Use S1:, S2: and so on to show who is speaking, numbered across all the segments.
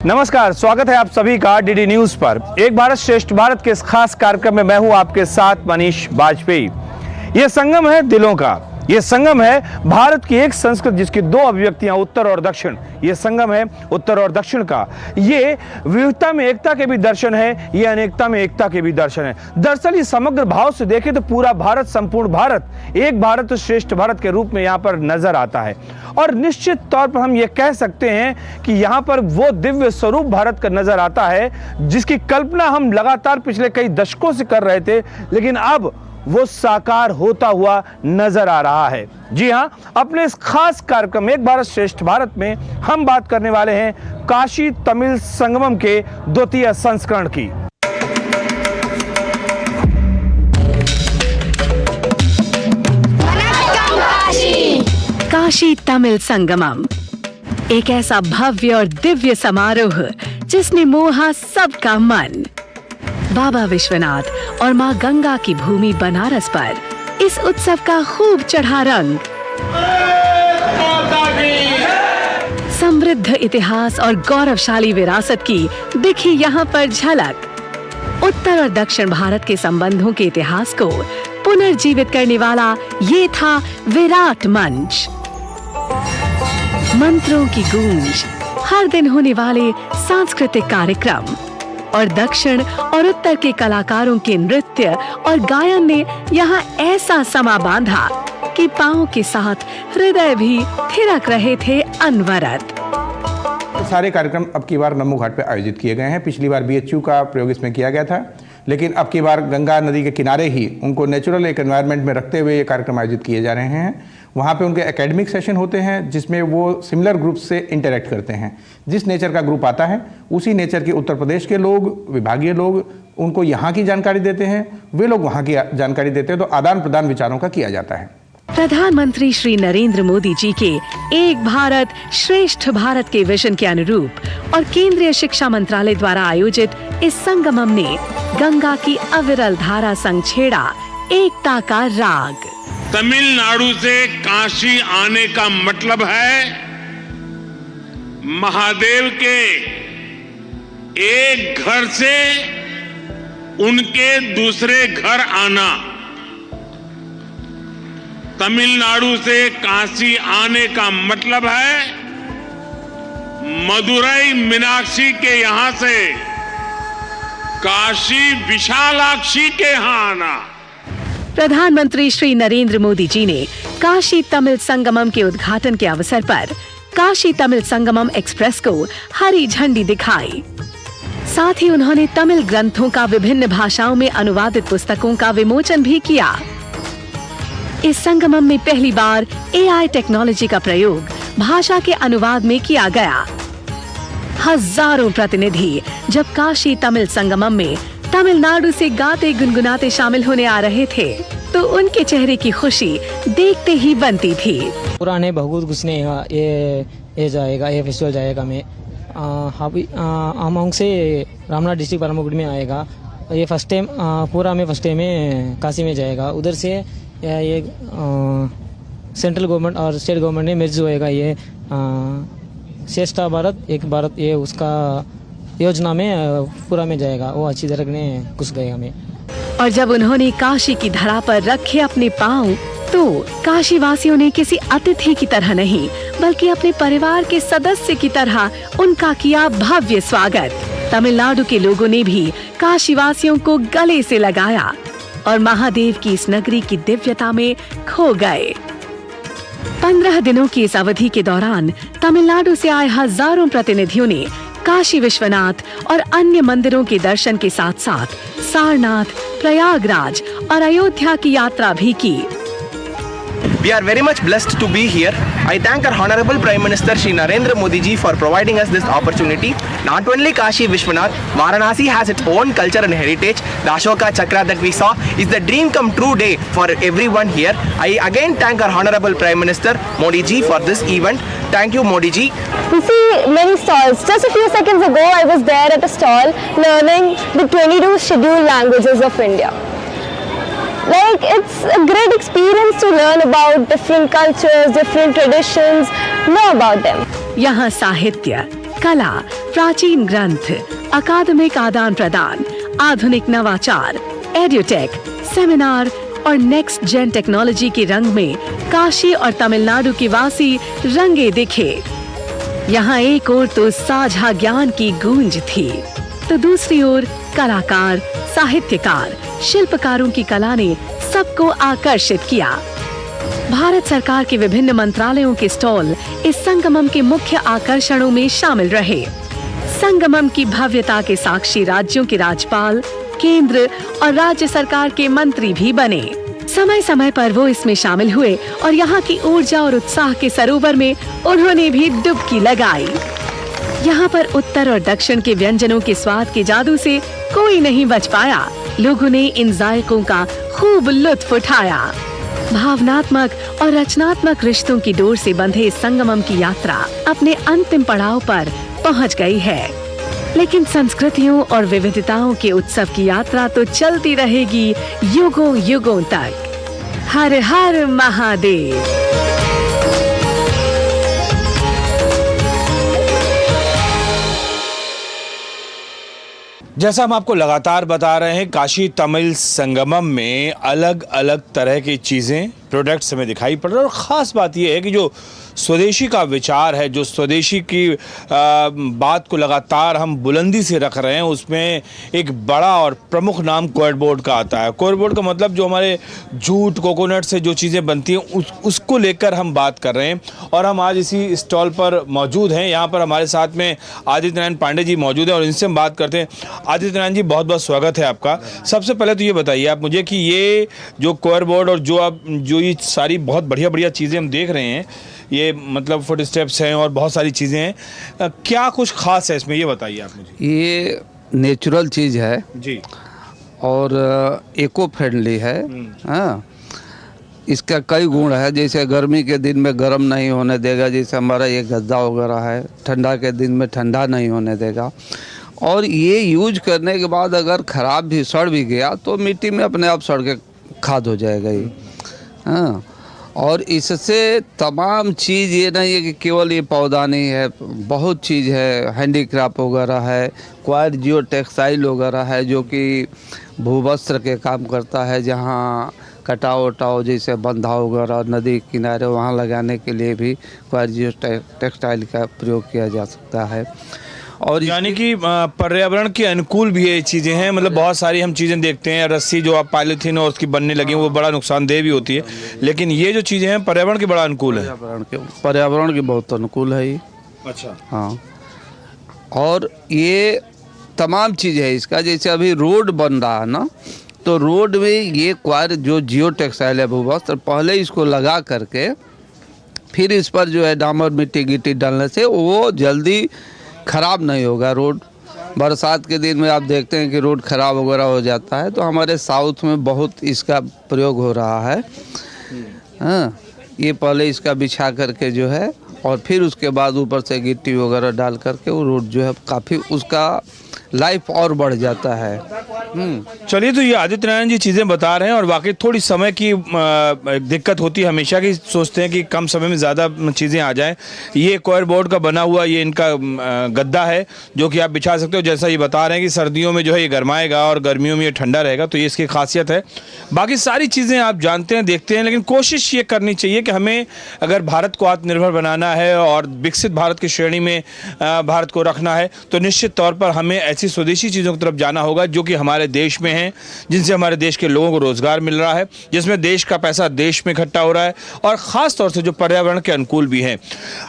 S1: नमस्कार, स्वागत है आप सभी का डीडी न्यूज पर। एक भारत श्रेष्ठ भारत के इस खास कार्यक्रम में मैं हूं आपके साथ मनीष बाजपेयी। ये संगम है दिलों का, ये संगम है भारत की एक संस्कृति जिसकी दो अभिव्यक्तियां उत्तर और दक्षिण। ये संगम है उत्तर और दक्षिण का। ये विविधता में एकता के भी दर्शन है, ये अनेकता में एकता के भी दर्शन है। दरअसल ये समग्र भाव से देखें तो पूरा भारत, संपूर्ण भारत एक भारत श्रेष्ठ भारत के रूप में यहाँ पर नजर आता है। और निश्चित तौर पर हम ये कह सकते हैं कि यहाँ पर वो दिव्य स्वरूप भारत का नजर आता है जिसकी कल्पना हम लगातार पिछले कई दशकों से कर रहे थे, लेकिन अब वो साकार होता हुआ नजर आ रहा है। जी हां, अपने इस खास कार्यक्रम एक भारत श्रेष्ठ भारत में हम बात करने वाले हैं काशी तमिल संगमम के द्वितीय संस्करण की।
S2: काशी तमिल संगमम एक ऐसा भव्य और दिव्य समारोह जिसने मोहा सबका मन। बाबा विश्वनाथ और मां गंगा की भूमि बनारस पर इस उत्सव का खूब चढ़ा रंग। समृद्ध इतिहास और गौरवशाली विरासत की दिखी यहाँ पर झलक। उत्तर और दक्षिण भारत के संबंधों के इतिहास को पुनर्जीवित करने वाला ये था विराट मंच। मंत्रों की गूंज, हर दिन होने वाले सांस्कृतिक कार्यक्रम और दक्षिण और उत्तर के कलाकारों के नृत्य और गायन ने यहाँ ऐसा समा बांधा कि पांव के साथ हृदय भी थिरक रहे थे अनवरत।
S3: सारे कार्यक्रम अब की बार नमो घाट पे आयोजित किए गए हैं। पिछली बार बीएचयू का प्रयोग इसमें किया गया था, लेकिन अब की बार गंगा नदी के किनारे ही उनको नेचुरल एक एनवायरनमेंट में रखते हुए ये कार्यक्रम आयोजित किए जा रहे हैं। वहाँ पे उनके एकेडमिक सेशन होते हैं जिसमें वो सिमिलर ग्रुप से इंटरेक्ट करते हैं। जिस नेचर का ग्रुप आता है उसी नेचर के उत्तर प्रदेश के लोग, विभागीय लोग उनको यहाँ की जानकारी देते हैं, वे लोग वहाँ की जानकारी देते हैं, तो आदान प्रदान विचारों का किया जाता है।
S2: प्रधानमंत्री श्री नरेंद्र मोदी जी के एक भारत श्रेष्ठ भारत के विजन के अनुरूप और केंद्रीय शिक्षा मंत्रालय द्वारा आयोजित इस संगमम ने गंगा की अविरल धारा संग छेड़ा एकता का राग।
S4: तमिलनाडु से काशी आने का मतलब है महादेव के एक घर से उनके दूसरे घर आना। तमिलनाडु से काशी आने का मतलब है मदुरई मीनाक्षी के यहां से काशी विशालाक्षी के यहां आना।
S2: प्रधानमंत्री श्री नरेंद्र मोदी जी ने काशी तमिल संगमम के उद्घाटन के अवसर पर काशी तमिल संगमम एक्सप्रेस को हरी झंडी दिखाई। साथ ही उन्होंने तमिल ग्रंथों का विभिन्न भाषाओं में अनुवादित पुस्तकों का विमोचन भी किया। इस संगमम में पहली बार AI टेक्नोलॉजी का प्रयोग भाषा के अनुवाद में किया गया। हजारों प्रतिनिधि जब काशी तमिल संगमम में तमिलनाडु से गाते गुनगुनाते शामिल होने आ रहे थे तो उनके चेहरे की खुशी देखते ही बनती थी।
S5: पुराने बहुत घुसने ये जाएगा, ये फेस्टिवल जाएगा में हम से रामनाथ डिस्ट्रिक्ट परमगुड़ी में आएगा। ये फर्स्ट टाइम पूरा में फर्स्ट टाइम में काशी में जाएगा। उधर से ये सेंट्रल गवर्नमेंट और स्टेट गवर्नमेंट ने मेर्ज होएगा। ये श्रेष्ठ भारत एक भारत ये उसका योजना में पूरा में जाएगा। वो अच्छी तरह ने घुस गए हमें।
S2: और जब उन्होंने काशी की धरा पर रखे अपने पांव तो काशी वासियों ने किसी अतिथि की तरह नहीं बल्कि अपने परिवार के सदस्य की तरह उनका किया भव्य स्वागत। तमिलनाडु के लोगों ने भी काशी वासियों को गले से लगाया और महादेव की इस नगरी की दिव्यता में खो गए। 15 दिनों की इस अवधि के दौरान तमिलनाडु से आए हजारों प्रतिनिधियों ने काशी विश्वनाथ और अन्य मंदिरों के दर्शन के साथ साथ सारनाथ, प्रयागराज और अयोध्या की यात्रा भी की।
S6: We are very much blessed to be here. I thank our Honorable Prime Minister Shri Narendra Modi ji for providing us this opportunity. Not only Kashi Vishwanath, Varanasi has its own culture and heritage. The Ashoka Chakra that we saw is the dream come true day for everyone here. I again thank our Honorable Prime Minister Modi ji for this event. Thank you, Modi ji.
S7: We see many stalls. Just a few seconds ago, I was there at a stall learning the 22 scheduled languages of India. Like, it's a great experience to learn about different cultures, different traditions, know about them.
S2: यहाँ साहित्य, कला, प्राचीन ग्रंथ, अकादमिक आदान प्रदान, आधुनिक नवाचार, एड्यूटेक, सेमिनार और नेक्स्ट जेन टेक्नोलॉजी के रंग में काशी और तमिलनाडु के वासी रंगे दिखे। यहाँ एक ओर तो साझा ज्ञान की गूंज थी, तो दूसरी ओर कलाकार, साहित्यकार, शिल्पकारों की कला ने सबको आकर्षित किया। भारत सरकार के विभिन्न मंत्रालयों के स्टॉल इस संगमम के मुख्य आकर्षणों में शामिल रहे। संगमम की भव्यता के साक्षी राज्यों के राज्यपाल, केंद्र और राज्य सरकार के मंत्री भी बने। समय समय पर वो इसमें शामिल हुए और यहाँ की ऊर्जा और उत्साह के सरोवर में उन्होंने भी डुबकी लगाई। यहाँ पर उत्तर और दक्षिण के व्यंजनों के स्वाद के जादू से कोई नहीं बच पाया। लोगों ने इन जायकों का खूब लुत्फ उठाया। भावनात्मक और रचनात्मक रिश्तों की डोर से बंधे इस संगमम की यात्रा अपने अंतिम पड़ाव पर पहुँच गई है, लेकिन संस्कृतियों और विविधताओं के उत्सव की यात्रा तो चलती रहेगी युगों युगों तक। हर हर महादेव।
S1: जैसा हम आपको लगातार बता रहे हैं, काशी तमिल संगमम में अलग अलग तरह की चीज़ें, प्रोडक्ट्स हमें दिखाई पड़ रहे हैं। और ख़ास बात यह है कि जो स्वदेशी का विचार है, जो स्वदेशी की बात को लगातार हम बुलंदी से रख रहे हैं, उसमें एक बड़ा और प्रमुख नाम कोयर बोर्ड का आता है। कोयर बोर्ड का मतलब जो हमारे जूट, कोकोनट से जो चीज़ें बनती हैं उसको लेकर हम बात कर रहे हैं। और हम आज इसी स्टॉल पर मौजूद हैं। यहाँ पर हमारे साथ में आदित्य नारायण पांडे जी मौजूद हैं और इनसे हम बात करते हैं। आदित्य नारायण जी, बहुत बहुत स्वागत है आपका। सबसे पहले तो ये बताइए आप मुझे कि ये जो कोयर बोर्ड और जो ये सारी बहुत बढ़िया बढ़िया चीज़ें हम देख रहे हैं, ये मतलब फुट स्टेप्स हैं और बहुत सारी चीज़ें हैं, क्या कुछ खास है इसमें, ये बताइए आप मुझे।
S8: ये नेचुरल चीज़ है
S1: जी, और
S8: इको फ्रेंडली है। हाँ, इसका कई गुण है। जैसे गर्मी के दिन में गर्म नहीं होने देगा, जैसे हमारा ये गद्दा वगैरह है, ठंडा के दिन में ठंडा नहीं होने देगा। और ये यूज करने के बाद अगर ख़राब भी सड़ भी गया तो मिट्टी में अपने आप सड़ के खाद हो जाएगा ये। हाँ, और इससे तमाम चीज़ ये नहीं है कि केवल ये पौधा नहीं है, बहुत चीज़ है। हैंडीक्राफ्ट वगैरह है, क्वायर जियो टेक्सटाइल वगैरह है जो कि भूवस्त्र के काम करता है। जहाँ कटाव वटाव जैसे बंधा वगैरह नदी किनारे वहाँ लगाने के लिए भी क्वायर जियो टेक्सटाइल का प्रयोग किया जा सकता है। और
S1: यानी कि पर्यावरण के अनुकूल भी ये चीज़ें हैं। मतलब बहुत सारी हम चीज़ें देखते हैं, रस्सी जो आप पॉलीथीन और उसकी बनने लगी वो बड़ा नुकसानदेह भी होती है, लेकिन ये जो चीज़ें हैं पर्यावरण के बड़ा अनुकूल है।
S8: पर्यावरण के बहुत अनुकूल है ये।
S1: अच्छा,
S8: हाँ, और ये तमाम चीज़ है इसका। जैसे अभी रोड बन रहा है ना, तो रोड में ये क्वायर जो जियो टेक्सटाइल है भूवस्त्र, पहले इसको लगा करके फिर इस पर जो है डामर मिट्टी गिट्टी डालने से वो जल्दी ख़राब नहीं होगा रोड। बरसात के दिन में आप देखते हैं कि रोड ख़राब वगैरह हो जाता है, तो हमारे साउथ में बहुत इसका प्रयोग हो रहा है। हाँ, ये पहले इसका बिछा करके जो है और फिर उसके बाद ऊपर से गिट्टी वगैरह डाल करके वो रोड जो है काफ़ी उसका लाइफ और बढ़ जाता है।
S1: चलिए, तो ये आदित्य नारायण जी चीज़ें बता रहे हैं और वाकई थोड़ी समय की दिक्कत होती है हमेशा की, सोचते हैं कि कम समय में ज़्यादा चीज़ें आ जाएं। ये कोयर बोर्ड का बना हुआ ये इनका गद्दा है जो कि आप बिछा सकते हो। जैसा ये बता रहे हैं कि सर्दियों में जो है ये गर्माएगा और गर्मियों में ये ठंडा रहेगा, तो ये इसकी खासियत है। बाकी सारी चीज़ें आप जानते हैं, देखते हैं, लेकिन कोशिश ये करनी चाहिए कि हमें अगर भारत को आत्मनिर्भर बनाना है और विकसित भारत की श्रेणी में भारत को रखना है, तो निश्चित तौर पर हमें ऐसी स्वदेशी चीज़ों की तरफ जाना होगा जो कि हमारे देश में हैं, जिनसे हमारे देश के लोगों को रोजगार मिल रहा है, जिसमें देश का पैसा देश में इकट्ठा हो रहा है और ख़ास तौर से जो पर्यावरण के अनुकूल भी हैं।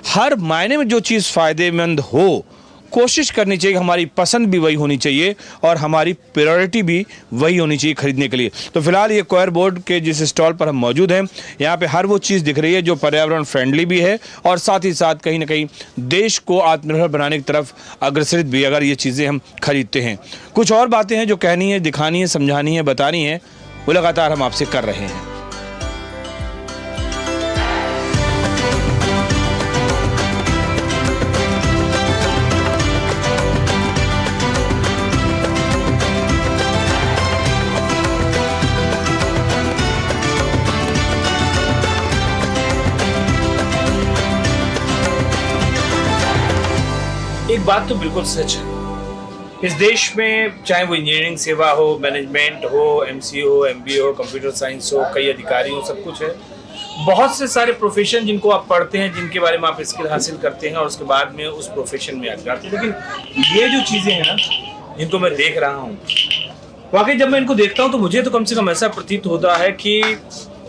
S1: हर मायने में जो चीज़ फ़ायदेमंद हो, कोशिश करनी चाहिए। हमारी पसंद भी वही होनी चाहिए और हमारी प्रायोरिटी भी वही होनी चाहिए खरीदने के लिए। तो फिलहाल ये कोयर बोर्ड के जिस स्टॉल पर हम मौजूद हैं, यहाँ पे हर वो चीज़ दिख रही है जो पर्यावरण फ्रेंडली भी है और साथ ही साथ कहीं ना कहीं देश को आत्मनिर्भर बनाने की तरफ अग्रसरित भी, अगर ये चीज़ें हम खरीदते हैं। कुछ और बातें हैं जो कहनी है, दिखानी है, समझानी है, बतानी है, वो लगातार हम आपसे कर रहे हैं। एक बात तो बिल्कुल सच है, इस देश में चाहे वो इंजीनियरिंग सेवा हो, मैनेजमेंट हो, एमसी हो, एमबीए हो, कंप्यूटर साइंस हो, कई अधिकारी हो, सब कुछ है। बहुत से सारे प्रोफेशन जिनको आप पढ़ते हैं, जिनके बारे में आप स्किल हासिल करते हैं और उसके बाद में उस प्रोफेशन में आप जाते हैं। लेकिन ये जो चीज़ें हैं ना, जिनको मैं देख रहा हूँ, वाकई जब मैं इनको देखता हूँ तो मुझे तो कम से कम ऐसा प्रतीत होता है कि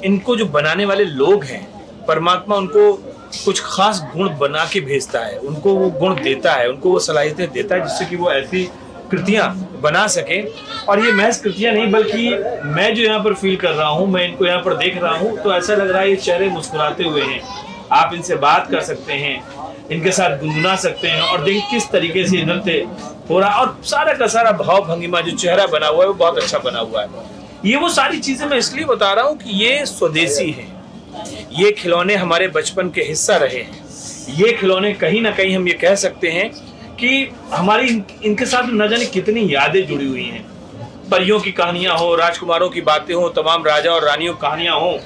S1: इनको जो बनाने वाले लोग हैं, परमात्मा उनको कुछ खास गुण बना के भेजता है, उनको वो गुण देता है, उनको वो सलाहियतें देता है जिससे कि वो ऐसी कृतियाँ बना सके। और ये महज कृतियाँ नहीं, बल्कि मैं जो यहाँ पर फील कर रहा हूँ, मैं इनको यहाँ पर देख रहा हूँ तो ऐसा लग रहा है ये चेहरे मुस्कुराते हुए हैं। आप इनसे बात कर सकते हैं, इनके साथ गुनगुना सकते हैं और देखिए किस तरीके से नृत्य हो रहा है और सारा का सारा भाव भंगिमा जो चेहरा बना हुआ है वो बहुत अच्छा बना हुआ है। ये वो सारी चीज़ें मैं इसलिए बता रहा हूँ कि ये स्वदेशी है, ये खिलौने हमारे बचपन के हिस्सा रहे हैं। ये खिलौने कहीं ना कहीं हम ये कह सकते हैं कि हमारी इनके साथ न जाने कितनी यादें जुड़ी हुई हैं। परियों की कहानियां हो, राजकुमारों की बातें हो, तमाम राजा और रानियों की कहानियां हो,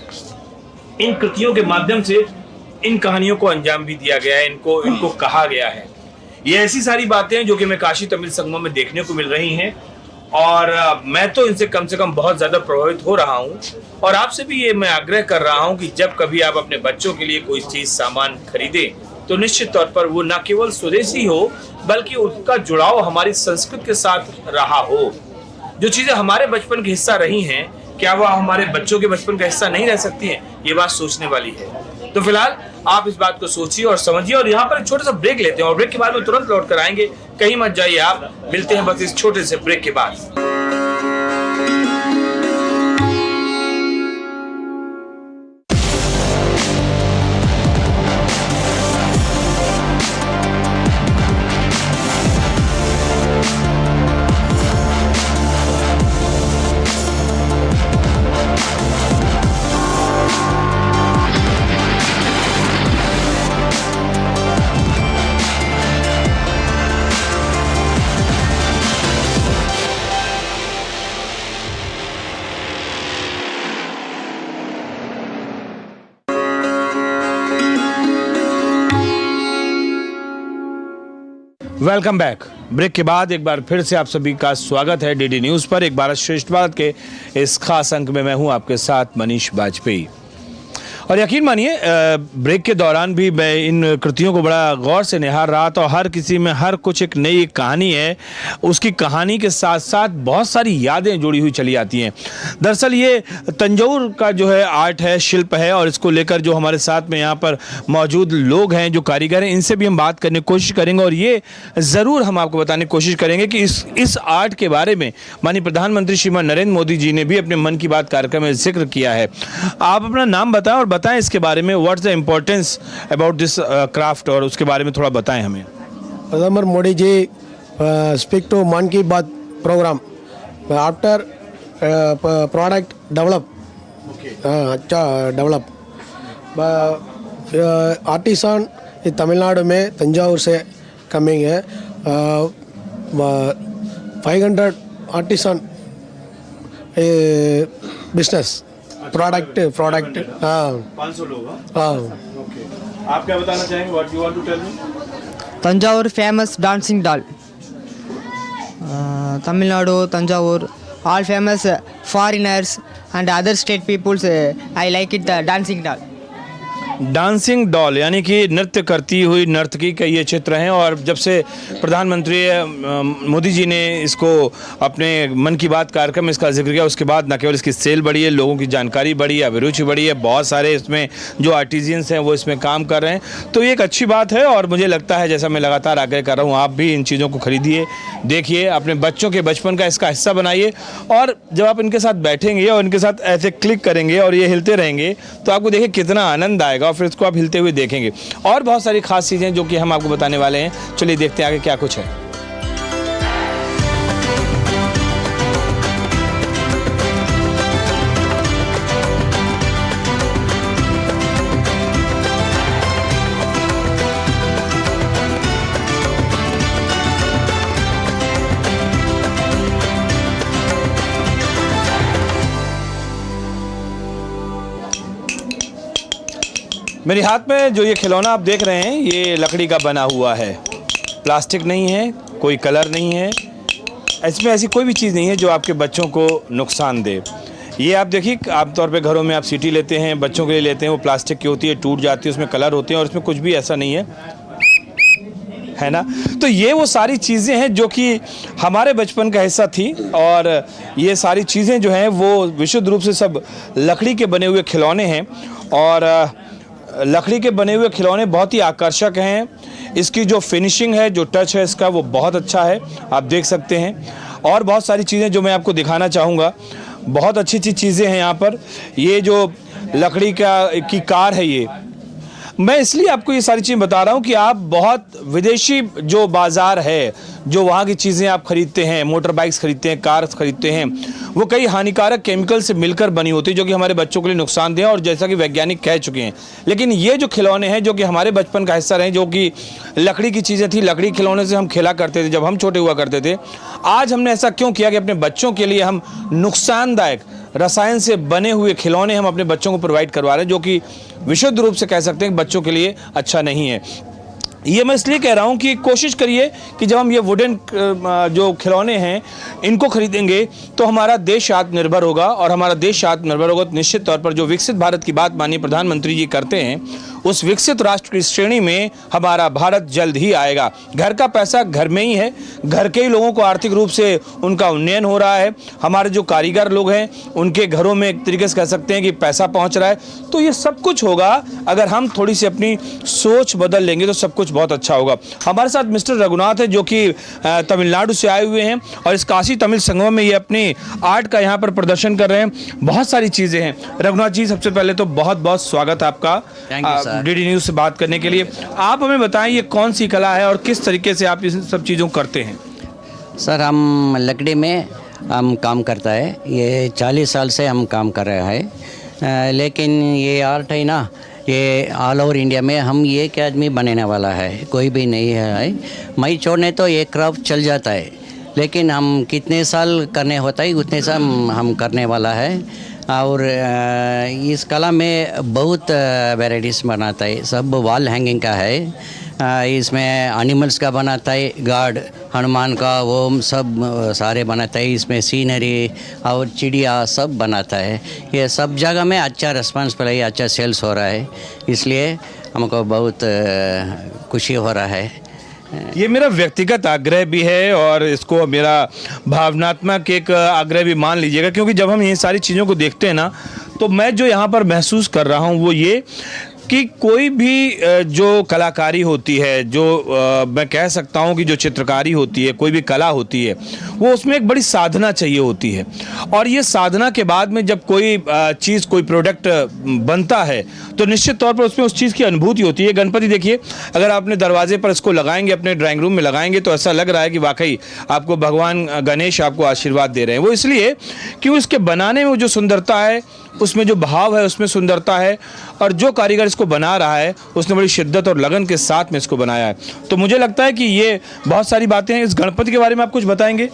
S1: इन कृतियों के माध्यम से इन कहानियों को अंजाम भी दिया गया है, इनको कहा गया है। ये ऐसी सारी बातें हैं जो कि मैं काशी तमिल संगमम में देखने को मिल रही हैं और मैं तो इनसे कम से कम बहुत ज़्यादा प्रभावित हो रहा हूँ। और आपसे भी ये मैं आग्रह कर रहा हूँ कि जब कभी आप अपने बच्चों के लिए कोई चीज़ सामान खरीदें तो निश्चित तौर पर वो न केवल स्वदेशी हो बल्कि उसका जुड़ाव हमारी संस्कृति के साथ रहा हो। जो चीज़ें हमारे बचपन के हिस्सा रही हैं, क्या वह हमारे बच्चों के बचपन का हिस्सा नहीं रह सकती हैं? ये बात सोचने वाली है। तो फिलहाल आप इस बात को सोचिए और समझिए और यहाँ पर एक छोटा सा ब्रेक लेते हैं और ब्रेक के बाद में तुरंत लौट कर आएंगे। कहीं मत जाइए आप, मिलते हैं बस इस छोटे से ब्रेक के बाद। Welcome back. ब्रेक के बाद एक बार फिर से आप सभी का स्वागत है डीडी न्यूज़ पर। एक भारत श्रेष्ठ भारत के इस खास अंक में मैं हूं आपके साथ मनीष बाजपेयी। और यकीन मानिए ब्रेक के दौरान भी मैं इन कृतियों को बड़ा गौर से निहार रहा था। हर किसी में हर कुछ एक नई कहानी है, उसकी कहानी के साथ साथ बहुत सारी यादें जुड़ी हुई चली आती हैं। दरअसल ये तंजौर का जो है आर्ट है, शिल्प है और इसको लेकर जो हमारे साथ में यहाँ पर मौजूद लोग हैं, जो कारीगर हैं, इनसे भी हम बात करने की कोशिश करेंगे और ये ज़रूर हम आपको बताने की कोशिश करेंगे कि इस आर्ट के बारे में माननीय प्रधानमंत्री श्रीमान नरेंद्र मोदी जी ने भी अपने मन की बात कार्यक्रम में जिक्र किया है। आप अपना नाम बताएं और बताएं इसके बारे में, what's the importance about this craft, और उसके बारे में थोड़ा बताएं हमें।
S9: प्रधानमंत्री मोदी जी स्पीक टू मन की बात प्रोग्राम आफ्टर प्रोडक्ट डेवलप, अच्छा डेवलप आर्टिसान तमिलनाडु में तंजावुर से कमिंग है। 500 आर्टिसान बिजनेस प्रोडक्ट
S1: 500 लोग।
S9: हाँ।
S1: आप क्या बताना चाहेंगे? What you want to tell me?
S10: Tanjavur famous dancing doll. Tamil Nadu, Tanjavur, all famous foreigners and other state peoples. I like it, the dancing doll.
S1: Dancing doll यानी कि नृत्य करती हुई नर्तकी का ये चित्र हैं। और जब से प्रधानमंत्री मोदी जी ने इसको अपने मन की बात कार्यक्रम में इसका जिक्र किया, उसके बाद न केवल इसकी सेल बढ़ी है, लोगों की जानकारी बढ़ी है, अभिरुचि बढ़ी है, बहुत सारे इसमें जो आर्टिजियंस हैं वो इसमें काम कर रहे हैं। तो ये एक अच्छी बात है और मुझे लगता है, जैसा मैं लगातार आग्रह कर रहा हूँ, आप भी इन चीज़ों को खरीदिए, देखिए, अपने बच्चों के बचपन का इसका हिस्सा बनाइए। और जब आप इनके साथ बैठेंगे और इनके साथ ऐसे क्लिक करेंगे और ये हिलते रहेंगे तो आपको देखिए कितना आनंद आएगा और फिर इसको आप हिलते हुए देखेंगे। और बहुत सारी खास चीज़ें जो कि हम आपको बताने वाले हैं। चलिए देखते हैं आगे क्या कुछ है। मेरे हाथ में जो ये खिलौना आप देख रहे हैं, ये लकड़ी का बना हुआ है। प्लास्टिक नहीं है, कोई कलर नहीं है, इसमें ऐसी कोई भी चीज़ नहीं है जो आपके बच्चों को नुकसान दे। ये आप देखिए, आमतौर पे घरों में आप सीटी लेते हैं, बच्चों के लिए लेते हैं, वो प्लास्टिक की होती है, टूट जाती है, उसमें कलर होते हैं और इसमें कुछ भी ऐसा नहीं है ना। तो ये वो सारी चीज़ें हैं जो कि हमारे बचपन का हिस्सा थी और ये सारी चीज़ें जो हैं वो विशुद्ध रूप से सब लकड़ी के बने हुए खिलौने हैं और लकड़ी के बने हुए खिलौने बहुत ही आकर्षक हैं। इसकी जो फिनिशिंग है, जो टच है इसका, वो बहुत अच्छा है, आप देख सकते हैं। और बहुत सारी चीज़ें जो मैं आपको दिखाना चाहूँगा, बहुत अच्छी अच्छी चीज़ें हैं यहाँ पर। ये जो लकड़ी की कार है, ये मैं इसलिए आपको ये सारी चीज़ें बता रहा हूँ कि आप बहुत विदेशी जो बाज़ार है, जो वहाँ की चीज़ें आप खरीदते हैं, मोटर बाइक्स खरीदते हैं, कार्स खरीदते हैं, वो कई हानिकारक केमिकल से मिलकर बनी होती है जो कि हमारे बच्चों के लिए नुकसानदेह और जैसा कि वैज्ञानिक कह चुके हैं। लेकिन ये जो खिलौने हैं जो कि हमारे बचपन का हिस्सा रहे, जो कि लकड़ी की चीज़ें थी, लकड़ी खिलौने से हम खेला करते थे जब हम छोटे हुआ करते थे, आज हमने ऐसा क्यों किया कि अपने बच्चों के लिए हम नुकसानदायक रसायन से बने हुए खिलौने हम अपने बच्चों को प्रोवाइड करवा रहे हैं, जो कि विशुद्ध रूप से कह सकते हैं कि बच्चों के लिए अच्छा नहीं है। ये मैं इसलिए कह रहा हूँ कि कोशिश करिए कि जब हम ये वुडन जो खिलौने हैं इनको खरीदेंगे तो हमारा देश आत्मनिर्भर होगा, और हमारा देश आत्मनिर्भर होगा तो निश्चित तौर पर जो विकसित भारत की बात माननीय प्रधानमंत्री जी करते हैं, उस विकसित राष्ट्र की श्रेणी में हमारा भारत जल्द ही आएगा। घर का पैसा घर में ही है, घर के ही लोगों को आर्थिक रूप से उनका उन्नयन हो रहा है, हमारे जो कारीगर लोग हैं उनके घरों में एक तरीके से कह सकते हैं कि पैसा पहुंच रहा है। तो ये सब कुछ होगा अगर हम थोड़ी सी अपनी सोच बदल लेंगे तो सब कुछ बहुत अच्छा होगा। हमारे साथ मिस्टर रघुनाथ है जो कि तमिलनाडु से आए हुए हैं और इस काशी तमिल संगम में ये अपनी आर्ट का यहाँ पर प्रदर्शन कर रहे हैं। बहुत सारी चीज़ें हैं। रघुनाथ जी, सबसे पहले तो बहुत बहुत स्वागत आपका डीडी न्यूज़ से बात करने के लिए। आप हमें बताएं ये कौन सी कला है और किस तरीके से आप इस सब चीज़ों को करते हैं?
S11: सर, हम लकड़ी में हम काम करता है, ये 40 साल से हम काम कर रहे हैं। लेकिन ये आर्ट है ना, ये ऑल ओवर इंडिया में हम एक आदमी बनाने वाला है, कोई भी नहीं है। मैं छोड़ने तो ये क्राफ्ट चल जाता है, लेकिन हम कितने साल करने होता है उतने साल हम करने वाला है। और इस कला में बहुत वैराइटीज़ बनाता है। सब वॉल हैंगिंग का है, इसमें एनिमल्स का बनाता है, गार्ड हनुमान का, वो सब सारे बनाता है। इसमें सीनरी और चिड़िया सब बनाता है। ये सब जगह में अच्छा रिस्पांसिबल है, अच्छा सेल्स हो रहा है, इसलिए हमको बहुत खुशी हो रहा है।
S1: ये मेरा व्यक्तिगत आग्रह भी है और इसको मेरा भावनात्मक एक आग्रह भी मान लीजिएगा, क्योंकि जब हम ये सारी चीज़ों को देखते हैं ना, तो मैं जो यहाँ पर महसूस कर रहा हूँ वो ये कि कोई भी जो कलाकारी होती है, जो मैं कह सकता हूँ कि जो चित्रकारी होती है, कोई भी कला होती है, वो उसमें एक बड़ी साधना चाहिए होती है। और ये साधना के बाद में जब कोई चीज़, कोई प्रोडक्ट बनता है तो निश्चित तौर पर उसमें उस चीज़ की अनुभूति होती है। गणपति देखिए, अगर आप अपने दरवाजे पर इसको लगाएंगे, अपने ड्राइंग रूम में लगाएंगे, तो ऐसा लग रहा है कि वाकई आपको भगवान गणेश आपको आशीर्वाद दे रहे हैं। वो इसलिए कि उसके बनाने में जो सुंदरता है, उसमें जो भाव है, उसमें सुंदरता है, और जो कारीगर इसको बना रहा है उसने बड़ी शिद्दत और लगन के साथ में इसको बनाया है। तो मुझे लगता है कि ये बहुत सारी बातें हैं। इस गणपति के बारे में आप कुछ बताएंगे?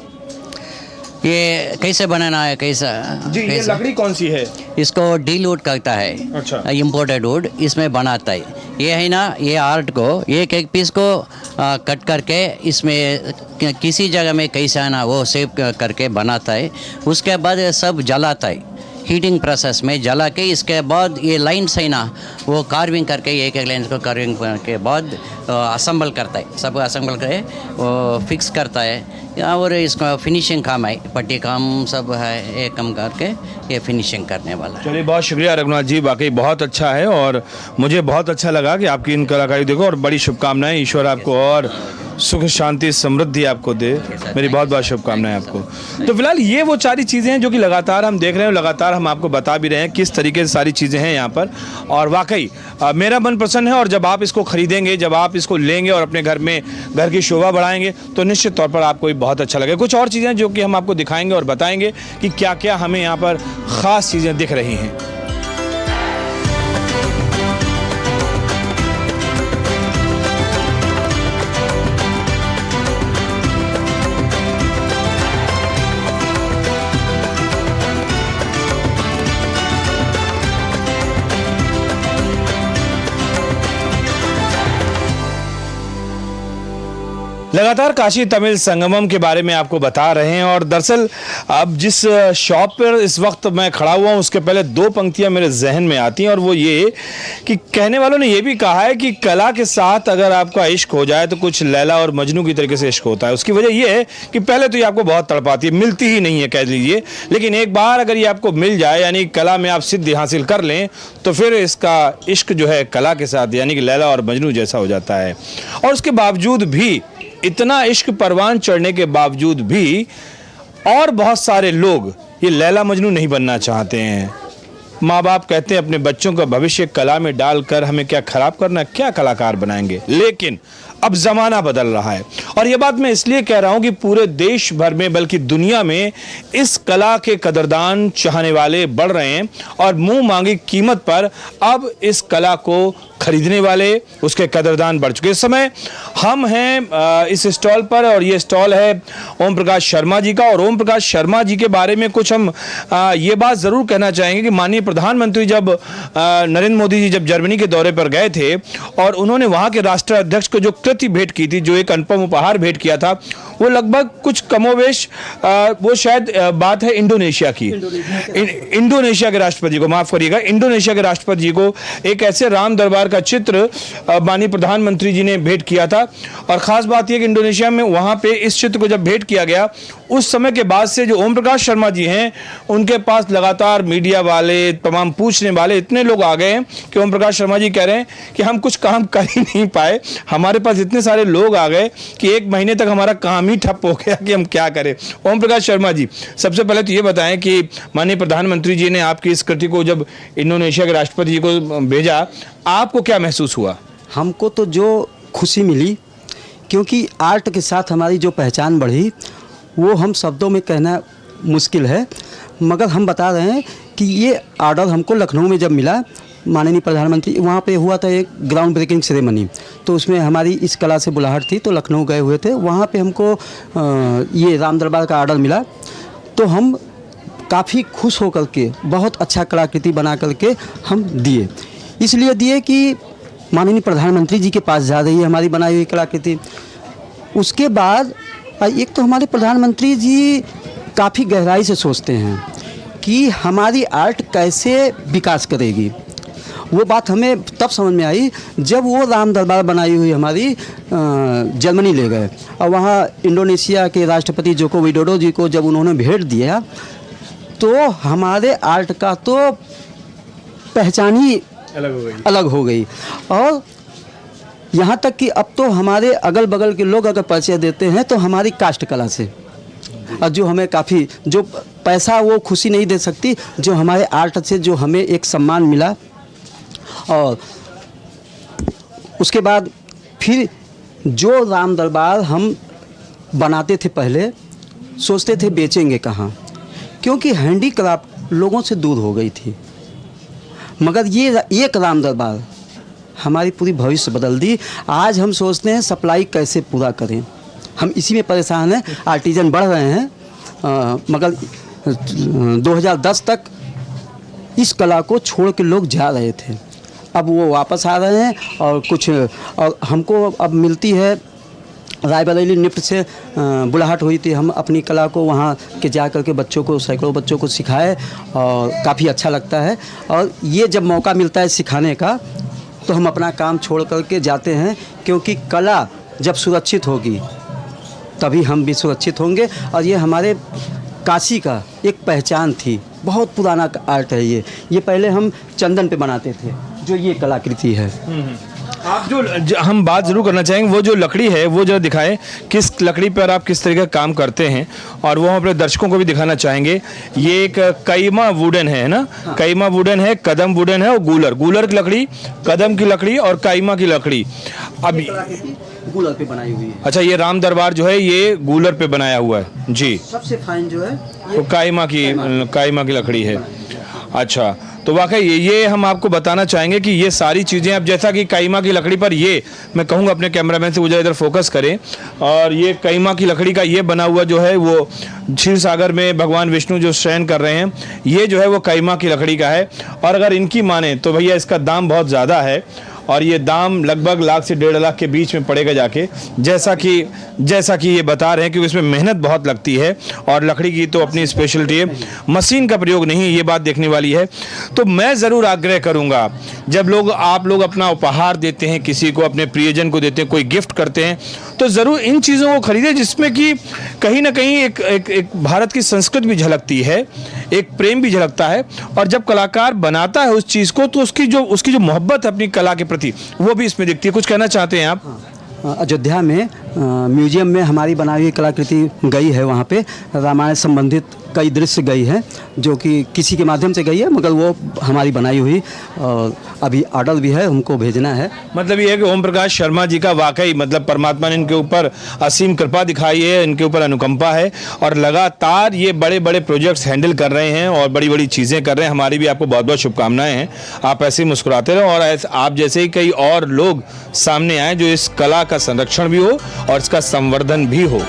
S11: ये कैसे बनाना है, कैसा
S1: जी? ये लकड़ी कौन सी है?
S11: इसको डील वुड कहता है,
S1: अच्छा,
S11: इम्पोर्टेड वुड, इसमें बनाता है। ये है ना, ये आर्ट को एक एक पीस को कट करके इसमें किसी जगह में कैसा ना वो शेप करके बनाता है। उसके बाद सब जलाता है, हीटिंग प्रोसेस में जला के, इसके बाद ये लाइन्स है ना, वो कार्विंग करके एक एक लाइन को कार्विंग के बाद असेंबल करता है, सब असेंबल करके वो फिक्स करता है। और इसका फिनिशिंग काम है, पट्टी काम सब है, एक काम करके ये फिनिशिंग करने वाला है।
S1: चलिए, बहुत शुक्रिया रघुनाथ जी, वाकई बहुत अच्छा है और मुझे बहुत अच्छा लगा कि आपकी इन कलाकारी देखो, और बड़ी शुभकामनाएं। ईश्वर आपको और सुख शांति समृद्धि आपको दे, मेरी बहुत बहुत शुभकामनाएं आपको। तो फिलहाल ये वो सारी चीज़ें हैं जो कि लगातार हम देख रहे हैं, लगातार हम आपको बता भी रहे हैं किस तरीके से सारी चीज़ें हैं यहाँ पर, और वाकई मेरा मन प्रसन्न है। और जब आप इसको खरीदेंगे, जब आप इसको लेंगे और अपने घर में घर की शोभा बढ़ाएंगे, तो निश्चित तौर पर आपको बहुत अच्छा लगेगा। कुछ और चीज़ें जो कि हम आपको दिखाएंगे और बताएंगे कि क्या क्या हमें यहाँ पर ख़ास चीज़ें दिख रही हैं। लगातार काशी तमिल संगमम के बारे में आपको बता रहे हैं और दरअसल अब जिस शॉप पर इस वक्त मैं खड़ा हुआ हूं उसके पहले दो पंक्तियां मेरे जहन में आती हैं और वो ये कि कहने वालों ने ये भी कहा है कि कला के साथ अगर आपका इश्क हो जाए तो कुछ लैला और मजनू की तरीके से इश्क होता है। उसकी वजह ये है कि पहले तो ये आपको बहुत तड़पाती है, मिलती ही नहीं है कह लीजिए, लेकिन एक बार अगर ये आपको मिल जाए यानी कला में आप सिद्धि हासिल कर लें तो फिर इसका इश्क जो है कला के साथ यानी कि लैला और मजनू जैसा हो जाता है। और उसके बावजूद भी, इतना इश्क परवान चढ़ने के बावजूद भी और बहुत सारे लोग ये लैला मजनू नहीं बनना चाहते हैं। माँ बाप कहते हैं अपने बच्चों का भविष्य कला में डालकर हमें क्या खराब करना, क्या कलाकार बनाएंगे। लेकिन अब जमाना बदल रहा है और ये बात मैं इसलिए कह रहा हूं कि पूरे देश भर में बल्कि दुनिया में इस कला के कदरदान चाहने वाले बढ़ रहे हैं और मुंह मांगी कीमत पर अब इस कला को खरीदने वाले, उसके कदरदान बढ़ चुके। इस समय हम हैं इस स्टॉल पर और ये स्टॉल है ओम प्रकाश शर्मा जी का। और ओम प्रकाश शर्मा जी के बारे में कुछ हम ये बात ज़रूर कहना चाहेंगे कि माननीय प्रधानमंत्री जब नरेंद्र मोदी जी जब जर्मनी के दौरे पर गए थे और उन्होंने वहाँ के राष्ट्राध्यक्ष को जो कृति भेंट की थी, जो एक अनुपम उपहार भेंट किया था, वो लगभग कुछ कमोवेश वो शायद बात है इंडोनेशिया की। इंडोनेशिया के राष्ट्रपति को, माफ़ करिएगा, इंडोनेशिया के राष्ट्रपति जी को एक ऐसे राम दरबार का चित्र माननीय प्रधानमंत्री जी ने भेंट किया था। और ख़ास बात यह कि इंडोनेशिया में वहाँ पे इस चित्र को जब भेंट किया गया उस समय के बाद से जो ओम प्रकाश शर्मा जी हैं उनके पास लगातार मीडिया वाले, तमाम पूछने वाले इतने लोग आ गए हैं कि ओम प्रकाश शर्मा जी कह रहे हैं कि हम कुछ काम कर ही नहीं पाए, हमारे पास इतने सारे लोग आ गए कि एक महीने तक हमारा काम ही ठप हो गया कि हम क्या करें। ओम प्रकाश शर्मा जी, सबसे पहले तो ये बताएं कि माननीय प्रधानमंत्री जी ने आपकी इस कृति को जब इंडोनेशिया के राष्ट्रपति जी को भेजा, आपको क्या महसूस हुआ?
S12: हमको तो जो खुशी मिली, क्योंकि आर्ट के साथ हमारी जो पहचान बढ़ी वो हम शब्दों में कहना मुश्किल है, मगर हम बता रहे हैं कि ये ऑर्डर हमको लखनऊ में जब मिला, माननीय प्रधानमंत्री वहाँ पे हुआ था एक ग्राउंड ब्रेकिंग सेरेमनी, तो उसमें हमारी इस कला से बुलाहट थी, तो लखनऊ गए हुए थे, वहाँ पे हमको ये राम दरबार का ऑर्डर मिला, तो हम काफ़ी खुश होकर के बहुत अच्छा कलाकृति बना करके हम दिए। इसलिए दिए कि माननीय प्रधानमंत्री जी के पास जा रही है हमारी बनाई हुई कलाकृति। उसके बाद एक तो हमारे प्रधानमंत्री जी काफ़ी गहराई से सोचते हैं कि हमारी आर्ट कैसे विकास करेगी। वो बात हमें तब समझ में आई जब वो राम दरबार बनाई हुई हमारी जर्मनी ले गए और वहाँ इंडोनेशिया के राष्ट्रपति जोको विडोडो जी को जब उन्होंने भेंट दिया तो हमारे आर्ट का तो पहचान ही अलग हो गई। और यहाँ तक कि अब तो हमारे अगल बगल के लोग अगर परिचय देते हैं तो हमारी काष्ठ कला से, और जो हमें काफ़ी, जो पैसा वो खुशी नहीं दे सकती, जो हमारे आर्ट से जो हमें एक सम्मान मिला। और उसके बाद फिर जो राम दरबार हम बनाते थे पहले सोचते थे बेचेंगे कहाँ, क्योंकि हैंडीक्राफ्ट लोगों से दूर हो गई थी, मगर ये एक राम दरबार हमारी पूरी भविष्य बदल दी। आज हम सोचते हैं सप्लाई कैसे पूरा करें, हम इसी में परेशान हैं। आर्टिजन बढ़ रहे हैं, मगर 2010 तक इस कला को छोड़ के लोग जा रहे थे, अब वो वापस आ रहे हैं। और कुछ और हमको अब मिलती है, रायबरेली निफ्ट से बुलाहट हुई थी, हम अपनी कला को वहाँ के जा कर के बच्चों को, सैकड़ों बच्चों को सिखाए और काफ़ी अच्छा लगता है। और ये जब मौका मिलता है सिखाने का तो हम अपना काम छोड़ कर के जाते हैं, क्योंकि कला जब सुरक्षित होगी तभी हम भी सुरक्षित होंगे। और ये हमारे काशी का एक पहचान थी, बहुत पुराना आर्ट है ये पहले हम चंदन पे बनाते थे, जो ये कलाकृति है।
S1: आप जो हम बात जरूर करना चाहेंगे, वो जो लकड़ी है वो जो दिखाएं, किस लकड़ी पर आप किस तरीके का काम करते हैं, और वो हम अपने दर्शकों को भी दिखाना चाहेंगे। ये एक कईमा वुडन है ना? हाँ। कईमा वुडन है, कदम वुडन है और गूलर की लकड़ी, कदम की लकड़ी और कईमा की लकड़ी। अब
S12: गूलर पे बनाई हुई है।
S1: अच्छा, ये राम दरबार जो है ये गूलर पे बनाया हुआ है जी।
S12: सबसे फाइन जो है
S1: वो कईमा की लकड़ी है। अच्छा, तो वाकई ये हम आपको बताना चाहेंगे कि ये सारी चीज़ें, अब जैसा कि कईमा की लकड़ी पर ये मैं कहूँगा अपने कैमरामैन से वो इधर फोकस करें, और ये कईमा की लकड़ी का ये बना हुआ जो है वो क्षीर सागर में भगवान विष्णु जो शयन कर रहे हैं, ये जो है वो कईमा की लकड़ी का है। और अगर इनकी माने तो भैया इसका दाम बहुत ज़्यादा है। और ये दाम लगभग लाख से 1.5 लाख के बीच में पड़ेगा जाके, जैसा कि ये बता रहे हैं, क्योंकि इसमें मेहनत बहुत लगती है और लकड़ी की तो अपनी स्पेशलिटी है, मशीन का प्रयोग नहीं है, ये बात देखने वाली है। तो मैं ज़रूर आग्रह करूँगा, जब आप लोग अपना उपहार देते हैं, किसी को अपने प्रियजन को देते हैं, कोई गिफ्ट करते हैं, तो ज़रूर इन चीज़ों को खरीदें जिसमें कि कहीं ना कहीं एक भारत की संस्कृति भी झलकती है, एक प्रेम भी झलकता है, और जब कलाकार बनाता है उस चीज़ को तो उसकी जो मोहब्बत है अपनी कला के प्रति वो भी इसमें दिखती है। कुछ कहना चाहते हैं आप?
S12: अयोध्या में म्यूजियम में हमारी बनाई हुई कलाकृति गई है, वहाँ पे रामायण संबंधित कई दृश्य गई है जो कि किसी के माध्यम से गई है, मगर वो हमारी बनाई हुई अभी ऑर्डर भी है, हमको भेजना है।
S1: मतलब ये है कि ओम प्रकाश शर्मा जी का वाकई मतलब परमात्मा ने इनके ऊपर असीम कृपा दिखाई है, इनके ऊपर अनुकंपा है और लगातार ये बड़े बड़े प्रोजेक्ट्स हैंडल कर रहे हैं और बड़ी बड़ी चीज़ें कर रहे हैं। हमारी भी आपको बहुत बहुत शुभकामनाएं हैं, आप ऐसे ही मुस्कुराते रहो और आप जैसे ही कई और लोग सामने आए जो इस कला का संरक्षण भी हो और इसका संवर्धन भी हो।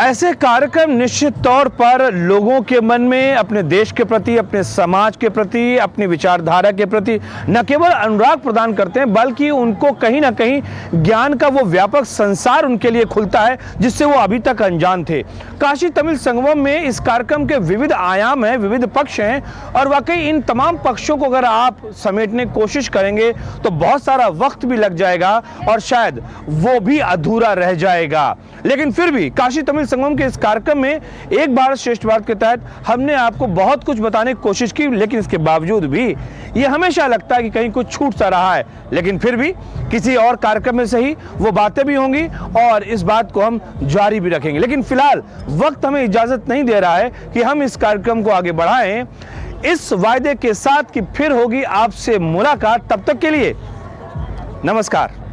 S1: ऐसे कार्यक्रम निश्चित तौर पर लोगों के मन में अपने देश के प्रति, अपने समाज के प्रति, अपनी विचारधारा के प्रति न केवल अनुराग प्रदान करते हैं बल्कि उनको कहीं ना कहीं ज्ञान का वो व्यापक संसार उनके लिए खुलता है जिससे वो अभी तक अनजान थे। काशी तमिल संगमम में इस कार्यक्रम के विविध आयाम हैं, विविध पक्ष हैं और वाकई इन तमाम पक्षों को अगर आप समेटने की कोशिश करेंगे तो बहुत सारा वक्त भी लग जाएगा और शायद वो भी अधूरा रह जाएगा। लेकिन फिर भी काशी तमिल संगमम के इस कार्यक्रम में एक भारत श्रेष्ठ भारत के तहत हमने आपको बहुत कुछ बताने की कोशिश की, लेकिन इसके बावजूद भी ये हमेशा लगता है कि कहीं कुछ छूट सा रहा है। लेकिन फिर भी किसी और कार्यक्रम में सही वो बातें भी होंगी और इस बात को हम जारी भी रखेंगे। लेकिन फिलहाल वक्त हमें इजाजत नहीं दे रहा है कि हम इस कार्यक्रम को आगे बढ़ाएं, इस वायदे के साथ कि फिर होगी आपसे मुलाकात। तब तक के लिए नमस्कार।